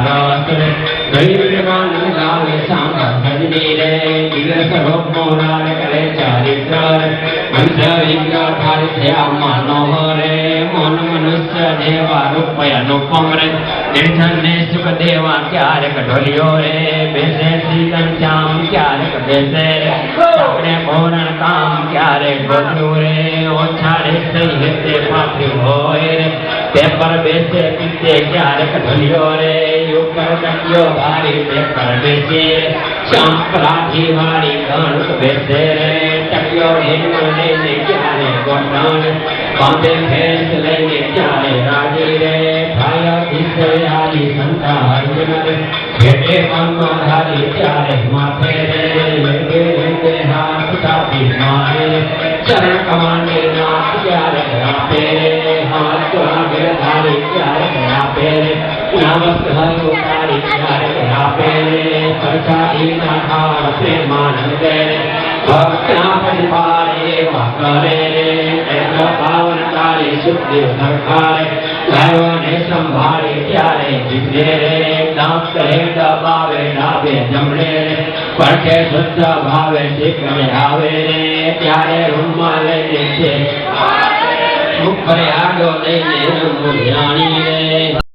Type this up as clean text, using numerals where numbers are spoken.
रे गरीबगान गावे सांगा भजनी रे दिवस रोग मोरार करे चारित्र मनुष्य विग्रह थारी थया मानव रे मन मनुष्य देवा रूप अनुपम रे निर्धन ने सुख देवा क्यारे ढोलियो रे बेसे श्रीधन श्याम क्यारे बेसे रे अपने पूर्ण काम क्यारे गोलू रे ओछाड़े सही हेते पात्री होए रे ते पर बेसे पीते क्यारे ढोलियो रे ऊपर कटियो भारी ते पर बेसे श्याम पराठी वाली गणक बेसे रे टकियो हिन लेने क्यारे गोटान बांधे भैंस लेने क्यारे राजी रे भाया दिसयाली संता हरिजन रे भेटे मांगो धारी क्यारे माथे रे लेके लेके हाथ साथी मारे चरण कमाने नाथ क्यारे आपे रे हाथ आगे धारी क्यारे आपे रे नमस्ते हरि उतारी क्यारे आपे रे परचारी नाथ प्रेमानंद रे भक्ता परिवारे वाकरे रे एक पावनकारी शुद्धि सरकारे गायो ने संभाळे त्यारे जिसे रे दांत रे दबावे डाबे जमणे रे परखे शुद्ध भावे शीघ्र आवे रे त्यारे रूमाल लेने छे मुख पर आगो लઈને રંગો જાણી રે